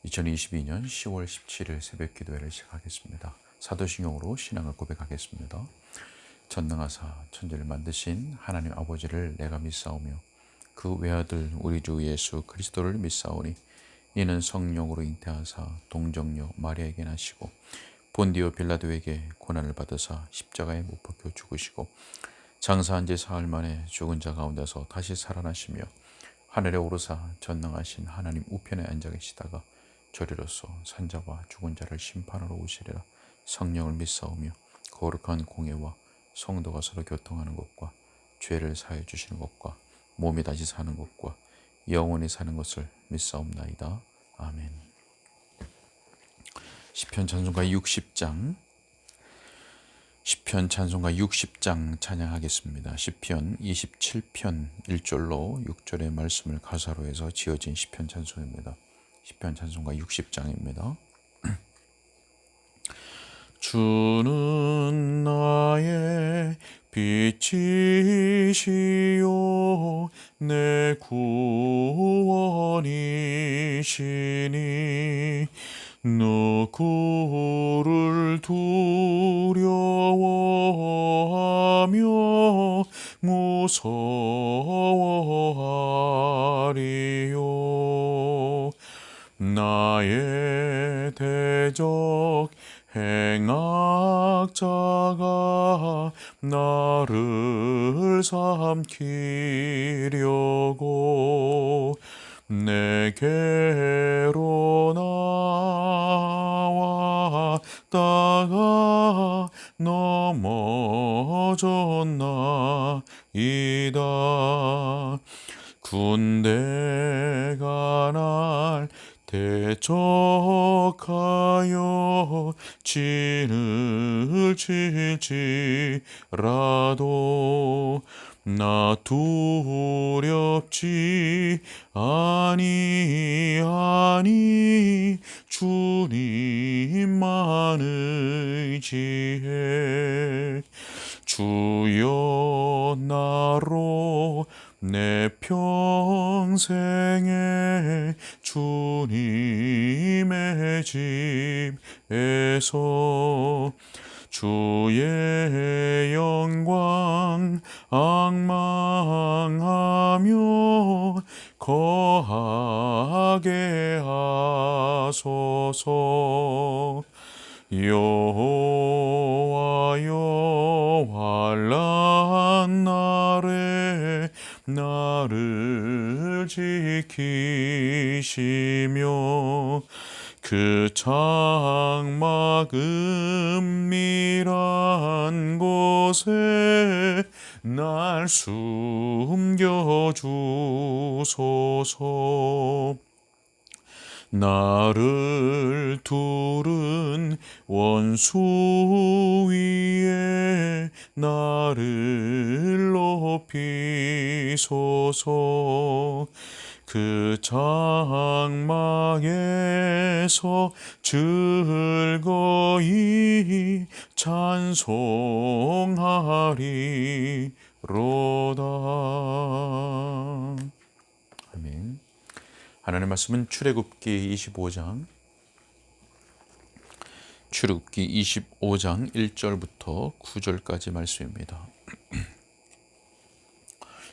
2022년 10월 17일 새벽 기도회를 시작하겠습니다. 사도신경으로 신앙을 고백하겠습니다. 전능하사 천지를 만드신 하나님 아버지를 내가 믿사오며 그 외아들 우리 주 예수 그리스도를 믿사오니 이는 성령으로 잉태하사 동정녀 마리아에게 나시고 본디오 빌라도에게 고난을 받으사 십자가에 못 박혀 죽으시고 장사한 지 사흘 만에 죽은 자 가운데서 다시 살아나시며 하늘에 오르사 전능하신 하나님 우편에 앉아 계시다가 저리로서 산자와 죽은 자를 심판하러 오시리라. 성령을 믿사오며 거룩한 공예와 성도가 서로 교통하는 것과 죄를 사해 주시는 것과 몸이 다시 사는 것과 영원히 사는 것을 믿사옵나이다. 아멘. 시편 찬송가 60장 찬양하겠습니다. 시편 27편 1절로 6절의 말씀을 가사로 해서 지어진 시편 찬송입니다. 시편 찬송가 60장입니다. 주는 나의 빛이시요 내 구원이시니 누구를 두려워하며 무서워하리요. 나의 대적 행악자가 나를 삼키려고 내게로 나왔다가 넘어졌나이다. 군대가 날 대적하여 진을 칠지라도 나 두렵지 아니하니 주님만 의지해. 주여 나로 내 평생에 주님의 집에서 주의 영광 앙망하며 거하게 하소서. 여호와여 환난 날에 나를 지키시며 그 장막 은밀한 곳에 날 숨겨주소서. 나를 두른 원수 위에 나를 높이소서. 그 장막에서 즐거이 찬송하리로다. 아멘. 하나님의 말씀은 출애굽기 25장 1절부터 9절까지 말씀입니다.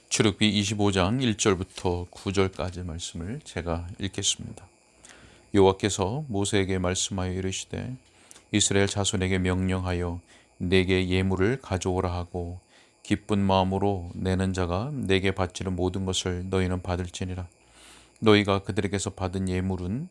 출애굽기 25장 1절부터 9절까지 말씀을 제가 읽겠습니다. 여호와께서 모세에게 말씀하여 이르시되 이스라엘 자손에게 명령하여 내게 예물을 가져오라 하고 기쁜 마음으로 내는 자가 내게 바치는 모든 것을 너희는 받을지니라. 너희가 그들에게서 받을 예물은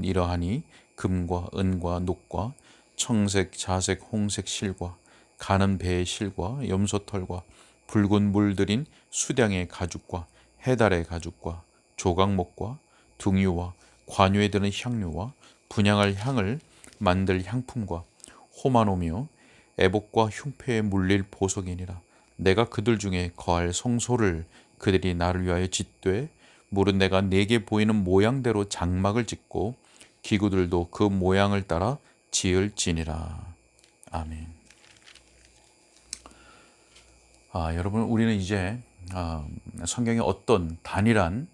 이러하니 금과 은과 녹과 청색, 자색, 홍색 실과 가는 배의 실과 염소털과 붉은 물들인 수량의 가죽과 해달의 가죽과 조각목과 둥유와 관유에 드는 향료와 분향할 향을 만들 향품과 호마노며 애복과 흉패에 물릴 보석이니라. 내가 그들 중에 거할 성소를 그들이 나를 위하여 짓되 물은 내가 내게 보이는 모양대로 장막을 짓고 기구들도 그 모양을 따라 지을지니라. 아멘. 여러분, 우리는 이제 성경의 어떤 단일한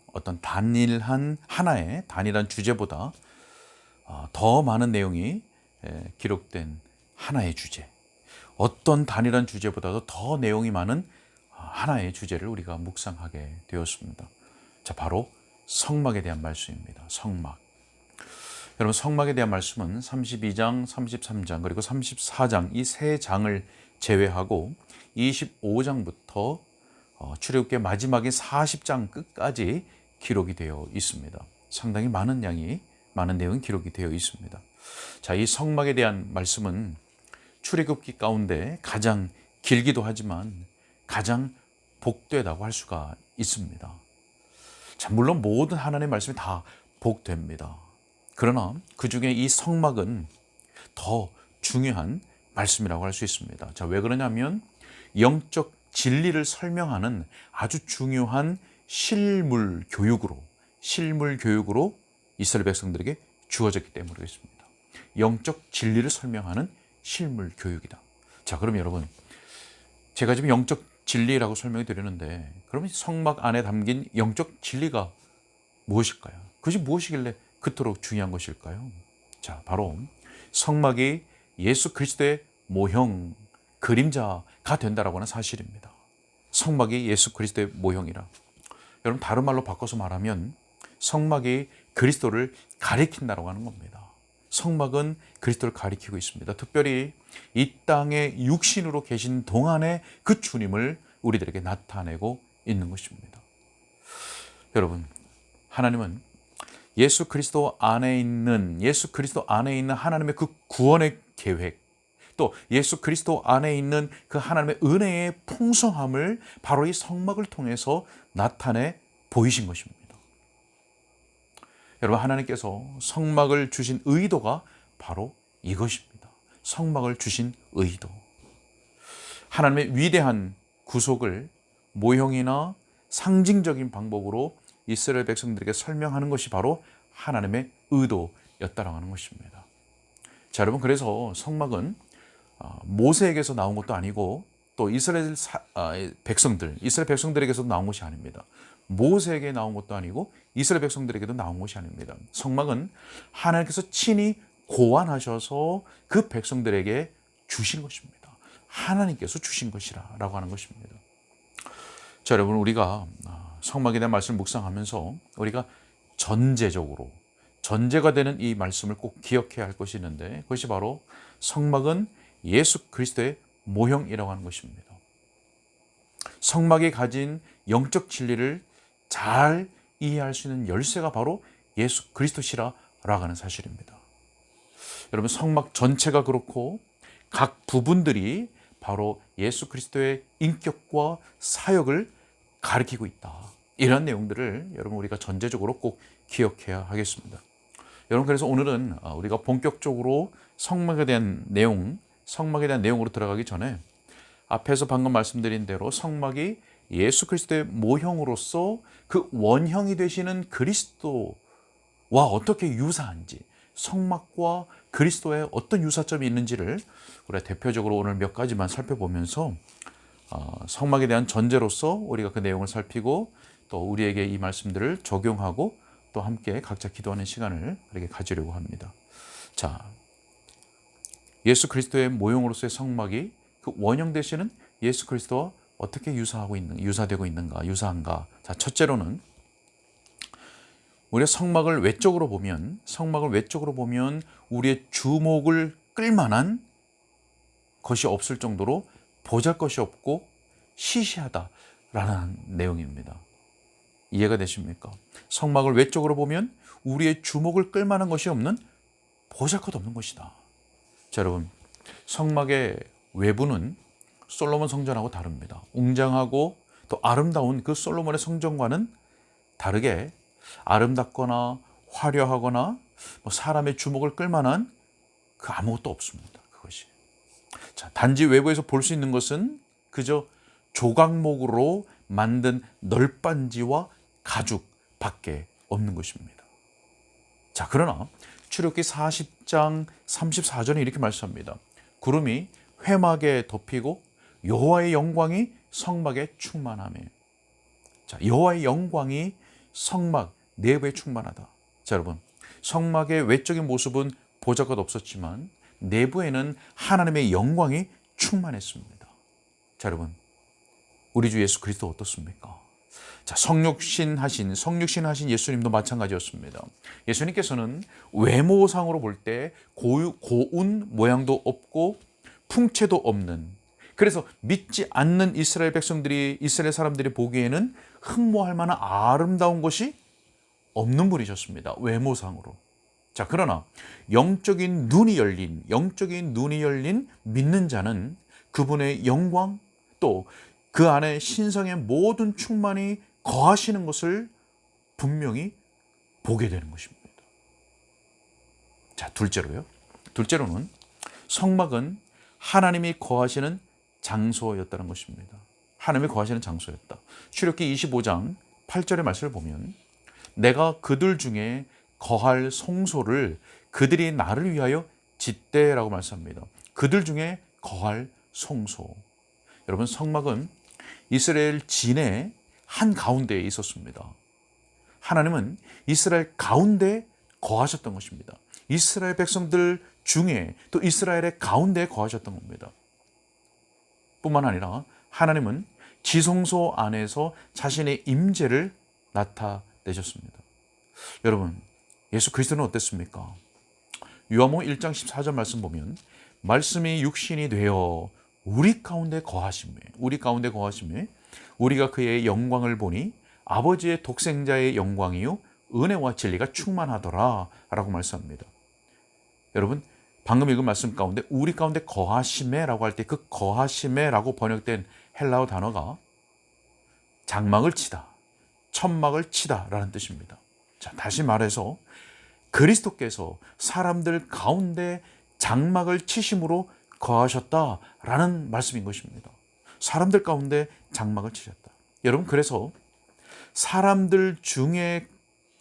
하나의 단일한 주제보다 더 많은 내용이 기록된 하나의 주제, 어떤 단일한 주제보다도 더 내용이 많은 하나의 주제를 우리가 묵상하게 되었습니다. 자, 바로 성막에 대한 말씀입니다. 성막. 여러분, 성막에 대한 말씀은 32장, 33장 그리고 34장 이 세 장을 제외하고 25장부터 출애굽기 마지막인 40장 끝까지 기록이 되어 있습니다. 상당히 많은 내용이 기록이 되어 있습니다. 자, 이 성막에 대한 말씀은 출애굽기 가운데 가장 길기도 하지만 가장 복되다고 할 수가 있습니다. 자, 물론 모든 하나님의 말씀이 다 복됩니다. 그러나 그 중에 이 성막은 더 중요한 말씀이라고 할 수 있습니다. 자, 왜 그러냐면 영적 진리를 설명하는 아주 중요한 실물 교육으로 이스라엘 백성들에게 주어졌기 때문에 그렇습니다. 영적 진리를 설명하는 실물 교육이다. 자, 그럼 여러분, 제가 지금 영적 진리라고 설명해 드리는데, 그러면 성막 안에 담긴 영적 진리가 무엇일까요? 그것이 무엇이길래 그토록 중요한 것일까요? 자, 바로 성막이 예수 그리스도의 모형, 그림자가 된다라고 하는 사실입니다. 성막이 예수 그리스도의 모형이라. 여러분, 다른 말로 바꿔서 말하면 성막이 그리스도를 가리킨다라고 하는 겁니다. 성막은 그리스도를 가리키고 있습니다. 특별히 이 땅에 육신으로 계신 동안에 그 주님을 우리들에게 나타내고 있는 것입니다. 여러분, 하나님은 예수 그리스도 안에 있는 하나님의 그 구원의 계획, 또 예수 그리스도 안에 있는 그 하나님의 은혜의 풍성함을 바로 이 성막을 통해서 나타내 보이신 것입니다. 여러분, 하나님께서 성막을 주신 의도가 바로 이것입니다. 성막을 주신 의도. 하나님의 위대한 구속을 모형이나 상징적인 방법으로 이스라엘 백성들에게 설명하는 것이 바로 하나님의 의도였다라고 하는 것입니다. 자, 여러분, 그래서 성막은 모세에게서 나온 것도 아니고 또 이스라엘 백성들에게서 나온 것이 아닙니다. 모세에게 나온 것도 아니고 이스라엘 백성들에게도 나온 것이 아닙니다. 성막은 하나님께서 친히 고안하셔서 그 백성들에게 주신 것입니다. 하나님께서 주신 것이라고 하는 것입니다. 자, 여러분, 우리가 성막에 대한 말씀을 묵상하면서 우리가 전제가 되는 이 말씀을 꼭 기억해야 할 것이 있는데, 그것이 바로 성막은 예수 그리스도의 모형이라고 하는 것입니다. 성막이 가진 영적 진리를 잘 이해할 수 있는 열쇠가 바로 예수 그리스도시라고 하는 사실입니다. 여러분, 성막 전체가 그렇고 각 부분들이 바로 예수 그리스도의 인격과 사역을 가리키고 있다. 이런 내용들을 여러분, 우리가 전제적으로 꼭 기억해야 하겠습니다. 여러분, 그래서 오늘은 우리가 본격적으로 성막에 대한 내용으로 들어가기 전에 앞에서 방금 말씀드린 대로 성막이 예수 그리스도의 모형으로서 그 원형이 되시는 그리스도와 어떻게 유사한지, 성막과 그리스도의 어떤 유사점이 있는지를 우리가 대표적으로 오늘 몇 가지만 살펴보면서 성막에 대한 전제로서 우리가 그 내용을 살피고 또 우리에게 이 말씀들을 적용하고 또 함께 각자 기도하는 시간을 그렇게 가지려고 합니다. 자, 예수 그리스도의 모형으로서의 성막이 그 원형 되시는 예수 그리스도와 어떻게 유사한가? 자, 첫째로는 우리가 성막을 외적으로 보면 우리의 주목을 끌만한 것이 없을 정도로 보잘것이 없고 시시하다라는 내용입니다. 이해가 되십니까? 성막을 외적으로 보면 우리의 주목을 끌만한 것이 없는 보잘것없는 것이다. 자, 여러분, 성막의 외부는 솔로몬 성전하고 다릅니다. 웅장하고 또 아름다운 그 솔로몬의 성전과는 다르게 아름답거나 화려하거나 사람의 주목을 끌만한 그 아무것도 없습니다. 그것이. 자, 단지 외부에서 볼 수 있는 것은 그저 조각목으로 만든 널빤지와 가죽밖에 없는 것입니다. 자, 그러나 출애굽기 40장 34절에 이렇게 말씀합니다. 구름이 회막에 덮이고 여호와의 영광이 성막에 충만하며. 자, 여호와의 영광이 성막 내부에 충만하다. 자, 여러분, 성막의 외적인 모습은 보잘것 없었지만 내부에는 하나님의 영광이 충만했습니다. 자, 여러분, 우리 주 예수 그리스도 어떻습니까? 자, 성육신 하신 예수님도 마찬가지였습니다. 예수님께서는 외모상으로 볼 때 고운 모양도 없고 풍채도 없는, 그래서 믿지 않는 이스라엘 사람들이 보기에는 흠모할 만한 아름다운 것이 없는 분이셨습니다. 외모상으로. 자, 그러나 영적인 눈이 열린 믿는 자는 그분의 영광, 또 그 안에 신성의 모든 충만이 거하시는 것을 분명히 보게 되는 것입니다. 자, 둘째로는 성막은 하나님이 거하시는 장소였다는 것입니다. 하나님이 거하시는 장소였다. 출애굽기 25장 8절의 말씀을 보면 내가 그들 중에 거할 성소를 그들이 나를 위하여 짓되라고 말씀합니다. 그들 중에 거할 성소. 여러분, 성막은 이스라엘 진의 한 가운데에 있었습니다. 하나님은 이스라엘 가운데 거하셨던 것입니다. 이스라엘 백성들 중에 또 이스라엘의 가운데에 거하셨던 겁니다. 뿐만 아니라 하나님은 지성소 안에서 자신의 임재를 나타내셨습니다. 여러분, 예수 그리스도는 어땠습니까? 요한복음 1장 14절 말씀 보면 말씀이 육신이 되어 우리 가운데 거하심에 우리가 그의 영광을 보니 아버지의 독생자의 영광이요 은혜와 진리가 충만하더라 라고 말씀합니다. 여러분, 방금 읽은 말씀 가운데 우리 가운데 거하심에 라고 할 때 그 거하심에 라고 번역된 헬라어 단어가 장막을 치다, 천막을 치다 라는 뜻입니다. 자, 다시 말해서 그리스도께서 사람들 가운데 장막을 치심으로 거하셨다라는 말씀인 것입니다. 사람들 가운데 장막을 치셨다. 여러분, 그래서 사람들 중에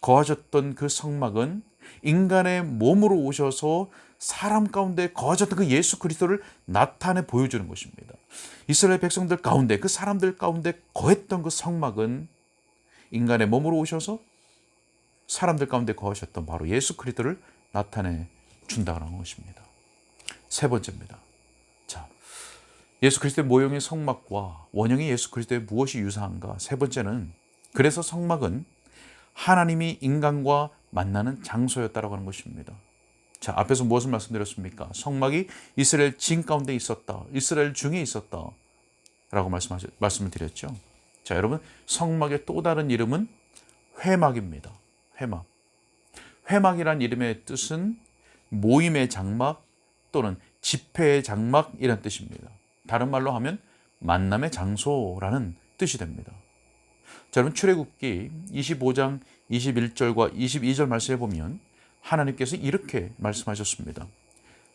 거하셨던 그 성막은 인간의 몸으로 오셔서 사람 가운데 거하셨던 그 예수 그리스도를 나타내 보여주는 것입니다. 이스라엘 백성들 가운데, 그 사람들 가운데 거했던 그 성막은 인간의 몸으로 오셔서 사람들 가운데 거하셨던 바로 예수 그리스도를 나타내 준다는 것입니다. 세 번째입니다. 자, 예수 그리스도의 모형의 성막과 원형의 예수 그리스도의 무엇이 유사한가? 세 번째는, 그래서 성막은 하나님이 인간과 만나는 장소였다라고 하는 것입니다. 자, 앞에서 무엇을 말씀드렸습니까? 성막이 이스라엘 진 가운데 있었다, 이스라엘 중에 있었다 라고 말씀을 드렸죠. 자, 여러분, 성막의 또 다른 이름은 회막입니다. 회막이란 이름의 뜻은 모임의 장막 또는 집회의 장막이란 뜻입니다. 다른 말로 하면 만남의 장소라는 뜻이 됩니다. 자, 여러분, 출애굽기 25장 21절과 22절 말씀에 보면 하나님께서 이렇게 말씀하셨습니다.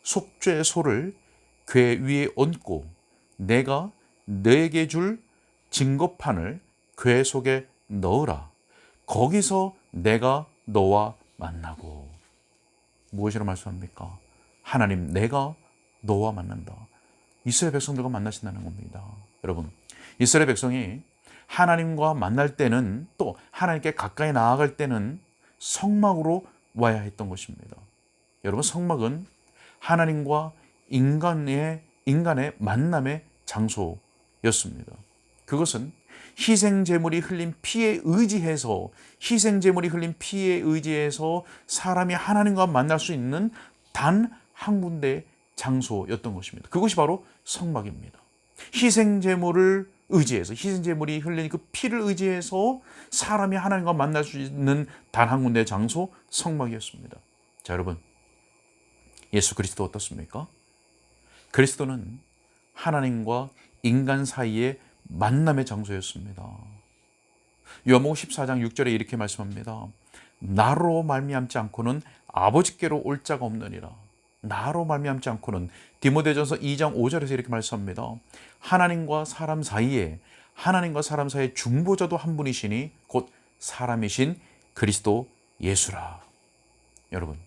속죄 소를 궤 위에 얹고 내가 너에게 줄 증거판을 궤 속에 넣으라. 거기서 내가 너와 만나고. 무엇이라 말씀합니까? 하나님, 내가 너와 만난다. 이스라엘 백성들과 만나신다는 겁니다. 여러분, 이스라엘 백성이 하나님과 만날 때는, 또 하나님께 가까이 나아갈 때는 성막으로 와야 했던 것입니다. 여러분, 성막은 하나님과 인간의 만남의 장소였습니다. 그것은 희생제물이 흘린 피에 의지해서 사람이 하나님과 만날 수 있는 단 한 군데의 장소였던 것입니다. 그것이 바로 성막입니다. 희생제물이 흘린 그 피를 의지해서 사람이 하나님과 만날 수 있는 단 한 군데의 장소, 성막이었습니다. 자, 여러분, 예수 그리스도 어떻습니까? 그리스도는 하나님과 인간 사이의 만남의 장소였습니다. 요한복음 14장 6절에 이렇게 말씀합니다. 나로 말미암지 않고는 아버지께로 올 자가 없느니라. 나로 말미암지 않고는, 디모데전서 2장 5절에서 이렇게 말씀합니다. 하나님과 사람 사이에 중보자도 한 분이시니 곧 사람이신 그리스도 예수라. 여러분,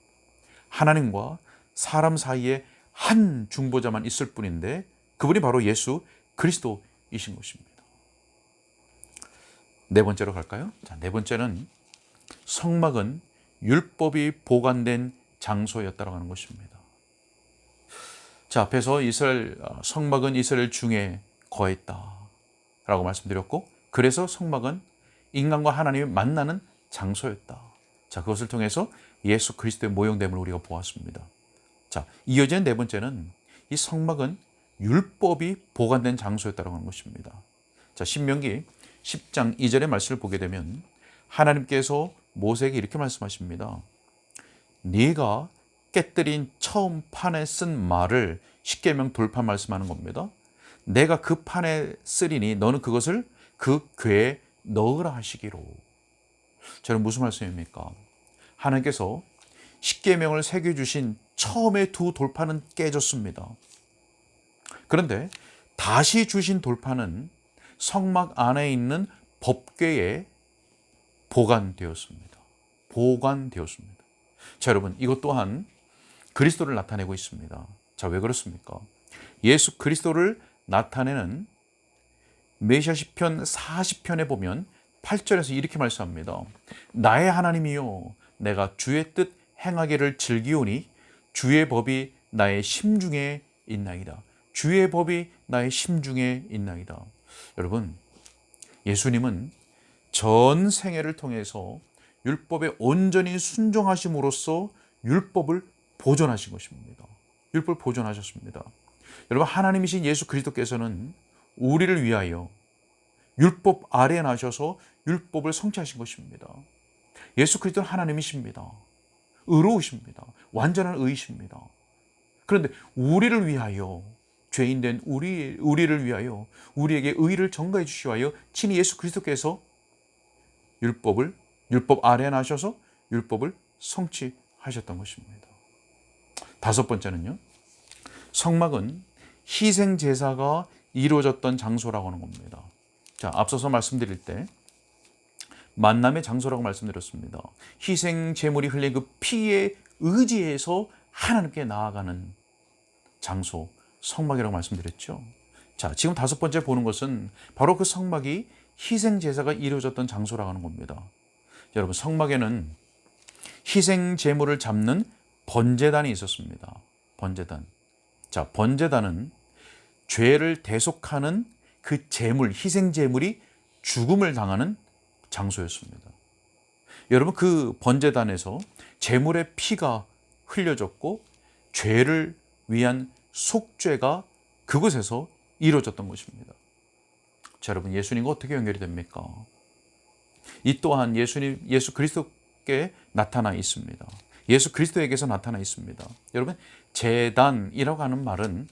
하나님과 사람 사이에 한 중보자만 있을 뿐인데 그분이 바로 예수 그리스도이신 것입니다. 네 번째로 갈까요? 자, 네 번째는 성막은 율법이 보관된 장소였다라고 하는 것입니다. 자, 앞에서 성막은 이스라엘 중에 거했다라고 말씀드렸고, 그래서 성막은 인간과 하나님이 만나는 장소였다. 자, 그것을 통해서 예수 그리스도의 모형됨을 우리가 보았습니다. 자, 이어지는 네 번째는 이 성막은 율법이 보관된 장소였다라고 하는 것입니다. 자, 신명기 10장 2절의 말씀을 보게 되면 하나님께서 모세에게 이렇게 말씀하십니다. 네가 깨뜨린 처음 판에 쓴 말을 십계명 돌판 말씀하는 겁니다. 내가 그 판에 쓰리니 너는 그것을 그 궤에 넣으라 하시기로. 저는 무슨 말씀입니까? 하나님께서 십계명을 새겨주신 처음에 두 돌판은 깨졌습니다. 그런데 다시 주신 돌판은 성막 안에 있는 법궤에 보관되었습니다. 보관되었습니다. 자, 여러분, 이것 또한 그리스도를 나타내고 있습니다. 자, 왜 그렇습니까? 예수 그리스도를 나타내는 메시아 시편 40편에 보면 8절에서 이렇게 말씀합니다. 나의 하나님이여, 내가 주의 뜻 행하기를 즐기오니 주의 법이 나의 심중에 있나이다. 주의 법이 나의 심중에 있나이다. 여러분, 예수님은 전 생애를 통해서 율법에 온전히 순종하심으로써 율법을 보존하신 것입니다. 율법을 보존하셨습니다. 여러분, 하나님이신 예수 그리스도께서는 우리를 위하여 율법 아래에 나셔서 율법을 성취하신 것입니다. 예수 그리스도는 하나님이십니다. 의로우십니다. 완전한 의이십니다. 그런데 우리를 위하여, 죄인된 우리를 위하여 우리에게 의를 전가해 주시기 위하여 친히 예수 그리스도께서 율법 아래에 나셔서 율법을 성취하셨던 것입니다. 다섯 번째는요, 성막은 희생 제사가 이루어졌던 장소라고 하는 겁니다. 자, 앞서서 말씀드릴 때 만남의 장소라고 말씀드렸습니다. 희생 제물이 흘린 그 피에 의지해서 하나님께 나아가는 장소, 성막이라고 말씀드렸죠. 자, 지금 다섯 번째 보는 것은 바로 그 성막이 희생 제사가 이루어졌던 장소라고 하는 겁니다. 여러분, 성막에는 희생 제물을 잡는 번제단이 있었습니다. 번제단. 자, 번제단은 죄를 대속하는 그 제물, 희생 제물이 죽음을 당하는 장소였습니다. 여러분, 그 번제단에서 제물의 피가 흘려졌고 죄를 위한 속죄가 그곳에서 이루어졌던 것입니다. 자, 여러분, 예수님과 어떻게 연결이 됩니까? 이 또한 예수 그리스도께 나타나 있습니다. 예수 그리스도에게서 나타나 있습니다. 여러분, 제단이라고 하는 말은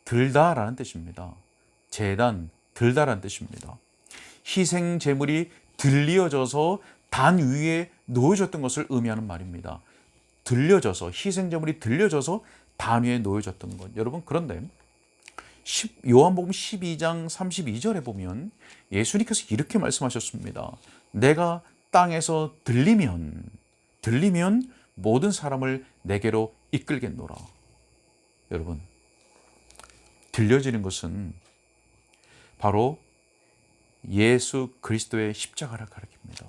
들다라는 뜻입니다. 제단, 들다라는 뜻입니다. 희생 제물이 들려져서 단 위에 놓여졌던 것을 의미하는 말입니다. 들려져서, 희생 제물이 들려져서 단 위에 놓여졌던 것. 여러분, 그런데 요한복음 12장 32절에 보면 예수님께서 이렇게 말씀하셨습니다. 내가 땅에서 들리면 모든 사람을 내게로 이끌겠노라. 여러분, 들려지는 것은 바로 예수 그리스도의 십자가를 가리킵니다.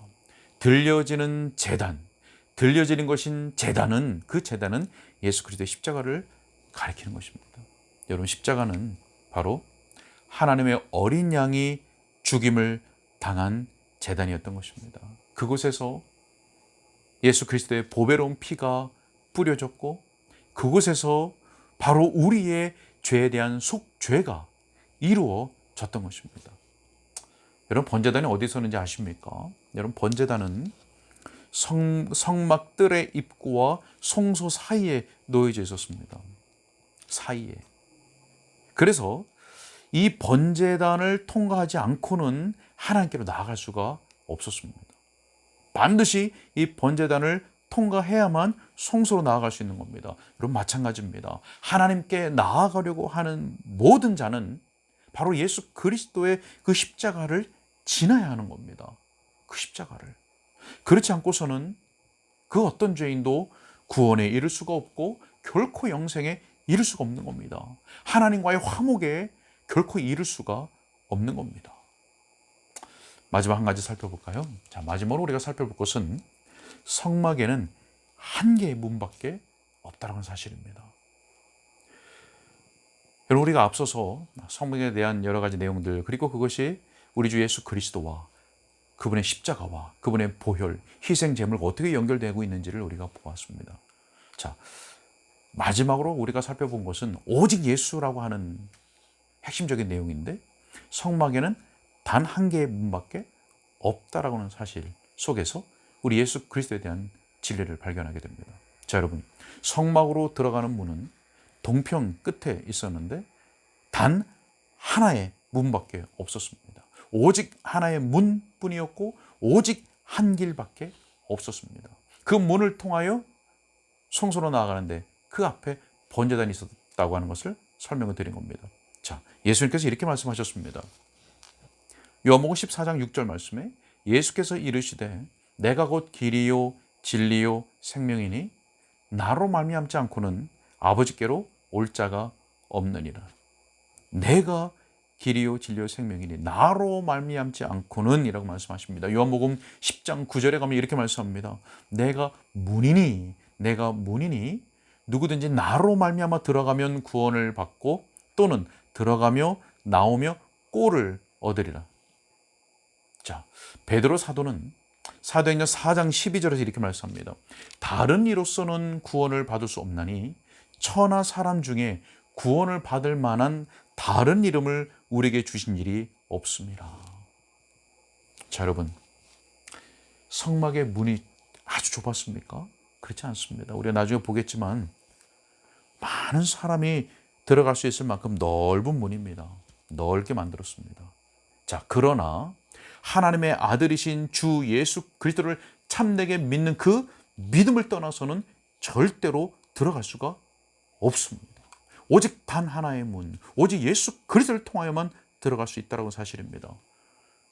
들려지는 제단, 들려지는 것인 제단은, 그 제단은 예수 그리스도의 십자가를 가리키는 것입니다. 여러분, 십자가는 바로 하나님의 어린 양이 죽임을 당한 제단이었던 것입니다. 그곳에서 예수 그리스도의 보배로운 피가 뿌려졌고, 그곳에서 바로 우리의 죄에 대한 속죄가 이루어졌던 것입니다. 여러분, 번제단이 어디 있었는지 아십니까? 여러분, 번제단은 성막 뜰의 입구와 성소 사이에 놓여져 있었습니다. 사이에. 그래서 이 번제단을 통과하지 않고는 하나님께로 나아갈 수가 없었습니다. 반드시 이 번제단을 통과해야만 성소로 나아갈 수 있는 겁니다. 여러분, 마찬가지입니다. 하나님께 나아가려고 하는 모든 자는 바로 예수 그리스도의 그 십자가를 지나야 하는 겁니다. 그 십자가를. 그렇지 않고서는 그 어떤 죄인도 구원에 이를 수가 없고 결코 영생에 이를 수가 없는 겁니다. 하나님과의 화목에 결코 이를 수가 없는 겁니다. 마지막 한 가지 살펴볼까요? 자, 마지막으로 우리가 살펴볼 것은 성막에는 한 개의 문밖에 없다는 사실입니다. 여러분, 우리가 앞서서 성경에 대한 여러 가지 내용들, 그리고 그것이 우리 주 예수 그리스도와 그분의 십자가와 그분의 보혈, 희생 제물과 어떻게 연결되고 있는지를 우리가 보았습니다. 자, 마지막으로 우리가 살펴본 것은 오직 예수라고 하는 핵심적인 내용인데, 성막에는 단 한 개의 문밖에 없다라고 하는 사실 속에서 우리 예수 그리스도에 대한 진리를 발견하게 됩니다. 자, 여러분, 성막으로 들어가는 문은 동편 끝에 있었는데 단 하나의 문밖에 없었습니다. 오직 하나의 문뿐이었고 오직 한 길밖에 없었습니다. 그 문을 통하여 성소로 나아가는데 그 앞에 번제단이 있었다고 하는 것을 설명을 드린 겁니다. 자, 예수님께서 이렇게 말씀하셨습니다. 요한복음 14장 6절 말씀에 예수께서 이르시되 내가 곧 길이요 진리요 생명이니 나로 말미암지 않고는 아버지께로 올 자가 없느니라. 내가 길이요 진리요 생명이니 나로 말미암지 않고는 이라고 말씀하십니다. 요한복음 10장 9절에 가면 이렇게 말씀합니다. 내가 문이니 누구든지 나로 말미암아 들어가면 구원을 받고 또는 들어가며 나오며 꼴을 얻으리라. 자, 베드로 사도는 사도행전 4장 12절에서 이렇게 말씀합니다. 다른 이로서는 구원을 받을 수 없나니 천하 사람 중에 구원을 받을 만한 다른 이름을 우리에게 주신 일이 없습니다. 자, 여러분, 성막의 문이 아주 좁았습니까? 그렇지 않습니다. 우리가 나중에 보겠지만 많은 사람이 들어갈 수 있을 만큼 넓은 문입니다. 넓게 만들었습니다. 자, 그러나 하나님의 아들이신 주 예수 그리스도를 참되게 믿는 그 믿음을 떠나서는 절대로 들어갈 수가 없습니다. 오직 단 하나의 문, 오직 예수 그리스도를 통하여만 들어갈 수 있다는 사실입니다.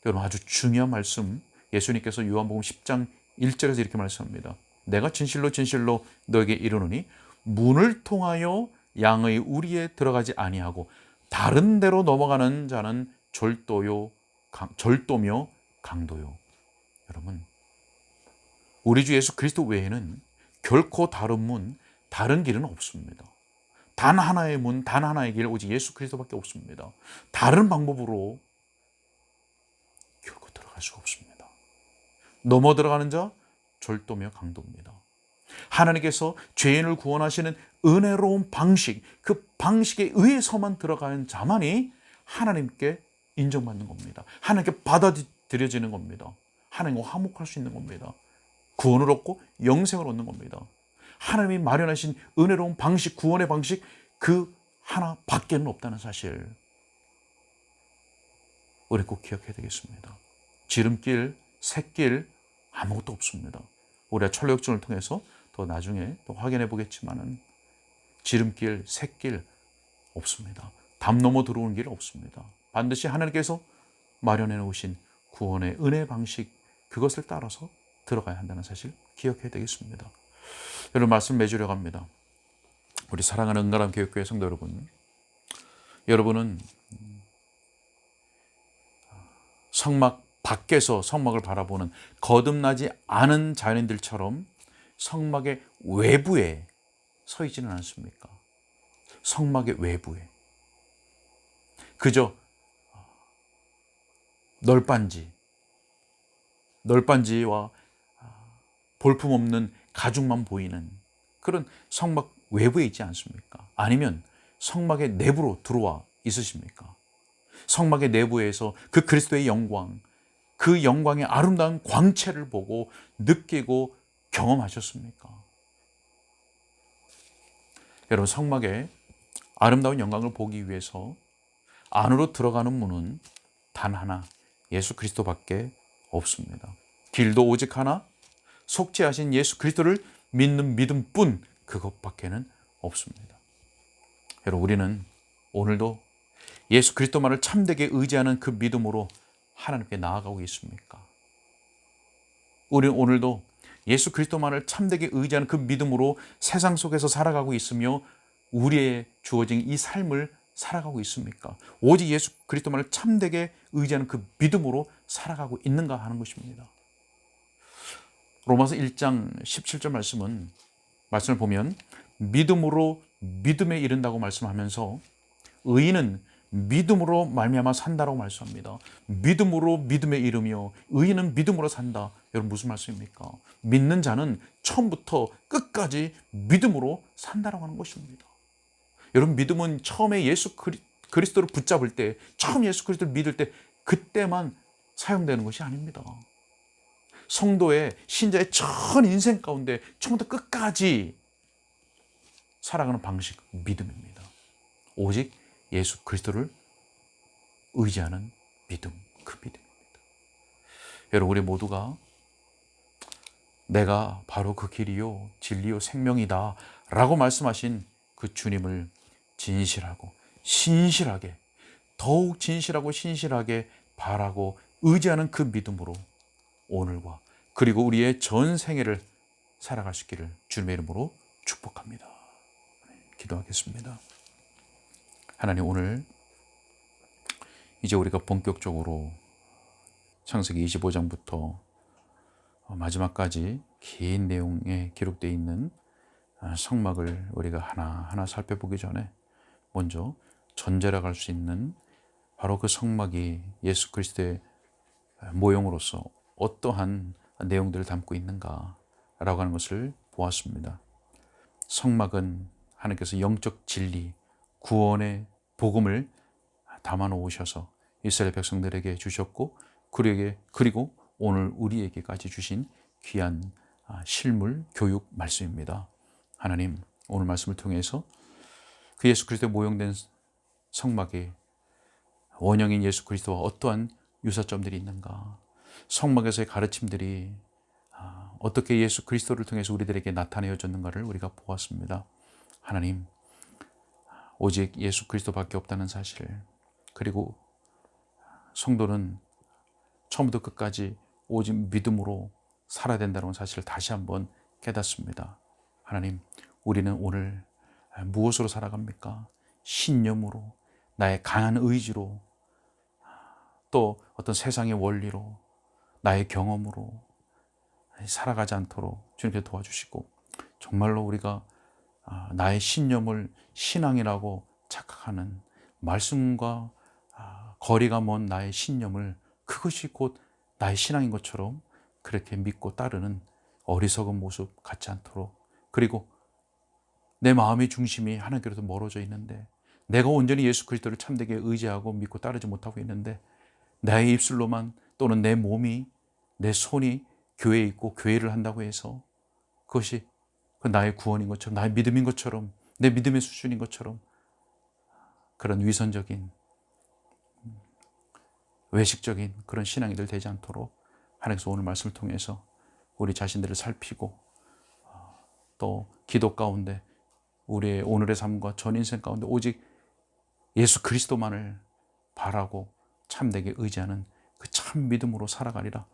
여러분, 아주 중요한 말씀, 예수님께서 요한복음 10장 1절에서 이렇게 말씀합니다. 내가 진실로 진실로 너에게 이르노니 문을 통하여 양의 우리에 들어가지 아니하고 다른 데로 넘어가는 자는 절도며 강도요. 여러분, 우리 주 예수 그리스도 외에는 결코 다른 문, 다른 길은 없습니다. 단 하나의 문, 단 하나의 길, 오직 예수 그리스도밖에 없습니다. 다른 방법으로 결코 들어갈 수가 없습니다. 넘어 들어가는 자, 절도며 강도입니다. 하나님께서 죄인을 구원하시는 은혜로운 방식, 그 방식에 의해서만 들어가는 자만이 하나님께 인정받는 겁니다. 하나님께 받아들여지는 겁니다. 하나님과 화목할 수 있는 겁니다. 구원을 얻고 영생을 얻는 겁니다. 하나님이 마련하신 은혜로운 방식, 구원의 방식, 그 하나밖에는 없다는 사실, 우리 꼭 기억해야 되겠습니다. 지름길, 샛길 아무것도 없습니다. 우리가 철로역정을 통해서 더 나중에 또 확인해 보겠지만은 지름길, 샛길 없습니다. 담 넘어 들어오는 길 없습니다. 반드시 하나님께서 마련해 놓으신 구원의 은혜 방식, 그것을 따라서 들어가야 한다는 사실 기억해야 되겠습니다. 여러분, 말씀 맺으려 합니다. 우리 사랑하는 은가람 교육교회 성도 여러분, 여러분은 성막 밖에서 성막을 바라보는 거듭나지 않은 자연인들처럼 성막의 외부에 서 있지는 않습니까? 성막의 외부에 그저 널빤지와 볼품없는 가죽만 보이는 그런 성막 외부에 있지 않습니까? 아니면 성막의 내부로 들어와 있으십니까? 성막의 내부에서 그 그리스도의 영광, 그 영광의 아름다운 광채를 보고 느끼고 경험하셨습니까? 여러분, 성막의 아름다운 영광을 보기 위해서 안으로 들어가는 문은 단 하나, 예수 그리스도밖에 없습니다. 길도 오직 하나, 속죄하신 예수 그리스도를 믿는 믿음뿐, 그것밖에는 없습니다. 여러분, 우리는 오늘도 예수 그리스도만을 참되게 의지하는 그 믿음으로 하나님께 나아가고 있습니까? 우리는 오늘도 예수 그리스도만을 참되게 의지하는 그 믿음으로 세상 속에서 살아가고 있으며 우리의 주어진 이 삶을 살아가고 있습니까? 오직 예수 그리스도만을 참되게 의지하는 그 믿음으로 살아가고 있는가 하는 것입니다. 로마서 1장 17절 말씀을 보면 믿음으로 믿음에 이른다고 말씀하면서 의인은 믿음으로 말미암아 산다라고 말씀합니다. 믿음으로 믿음에 이르며 의인은 믿음으로 산다. 여러분 무슨 말씀입니까? 믿는 자는 처음부터 끝까지 믿음으로 산다라고 하는 것입니다. 여러분 믿음은 처음에 예수 그리스도를 붙잡을 때, 처음 예수 그리스도를 믿을 때 그때만 사용되는 것이 아닙니다. 성도의 신자의 전 인생 가운데 처음부터 끝까지 살아가는 방식, 믿음입니다. 오직 예수 그리스도를 의지하는 믿음, 그 믿음입니다. 여러분 우리 모두가 내가 바로 그 길이요 진리요 생명이다 라고 말씀하신 그 주님을 진실하고 신실하게, 더욱 진실하고 신실하게 바라고 의지하는 그 믿음으로 오늘과 그리고 우리의 전 생애를 살아갈 수 있기를 주님의 이름으로 축복합니다. 기도하겠습니다. 하나님, 오늘 이제 우리가 본격적으로 창세기 25장부터 마지막까지 긴 내용에 기록되어 있는 성막을 우리가 하나하나 살펴보기 전에 먼저 전제라 할 수 있는 바로 그 성막이 예수 그리스도의 모형으로서 어떠한 내용들을 담고 있는가라고 하는 것을 보았습니다. 성막은 하나님께서 영적 진리, 구원의 복음을 담아 놓으셔서 이스라엘 백성들에게 주셨고 그리고 오늘 우리에게까지 주신 귀한 실물 교육 말씀입니다. 하나님, 오늘 말씀을 통해서 그 예수 그리스도의 모형된 성막이 원형인 예수 그리스도와 어떠한 유사점들이 있는가, 성막에서의 가르침들이 어떻게 예수 그리스도를 통해서 우리들에게 나타내어졌는가를 우리가 보았습니다. 하나님, 오직 예수 그리스도밖에 없다는 사실, 그리고 성도는 처음부터 끝까지 오직 믿음으로 살아야 된다는 사실을 다시 한번 깨닫습니다. 하나님, 우리는 오늘 무엇으로 살아갑니까? 신념으로, 나의 강한 의지로, 또 어떤 세상의 원리로, 나의 경험으로 살아가지 않도록 주님께서 도와주시고, 정말로 우리가 나의 신념을 신앙이라고 착각하는, 말씀과 거리가 먼 나의 신념을 그것이 곧 나의 신앙인 것처럼 그렇게 믿고 따르는 어리석은 모습 갖지 않도록, 그리고 내 마음의 중심이 하나님께로부터 멀어져 있는데, 내가 온전히 예수 그리스도를 참되게 의지하고 믿고 따르지 못하고 있는데, 나의 입술로만 또는 내 몸이, 내 손이 교회에 있고 교회를 한다고 해서 그것이 나의 구원인 것처럼, 나의 믿음인 것처럼, 내 믿음의 수준인 것처럼 그런 위선적인, 외식적인 그런 신앙이들 되지 않도록 하나님께서 오늘 말씀을 통해서 우리 자신들을 살피고, 또 기도 가운데 우리의 오늘의 삶과 전 인생 가운데 오직 예수 그리스도만을 바라고 참되게 의지하는 그 참 믿음으로 살아가리라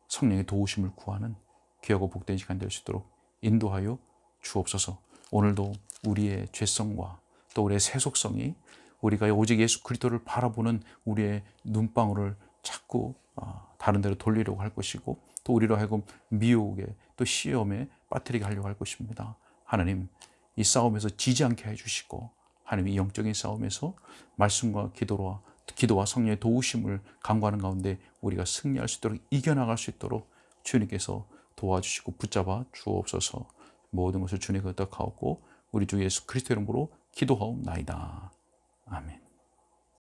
성령의 도우심을 구하는 귀하고 복된 시간 될 수 있도록 인도하여 주옵소서. 오늘도 우리의 죄성과 또 우리의 세속성이, 우리가 오직 예수 그리스도를 바라보는 우리의 눈방울을 자꾸 다른 데로 돌리려고 할 것이고, 또 우리로 하여금 미혹에 또 시험에 빠뜨리게 하려고 할 것입니다. 하나님, 이 싸움에서 지지 않게 해주시고, 하나님 이 영적인 싸움에서 말씀과 기도와 성령의 도우심을 간구하는 가운데 우리가 승리할 수 있도록, 이겨나갈 수 있도록 주님께서 도와주시고 붙잡아 주옵소서. 모든 것을 주님께 의탁하옵고 우리 주 예수 그리스도 이름으로 기도하옵나이다. 아멘.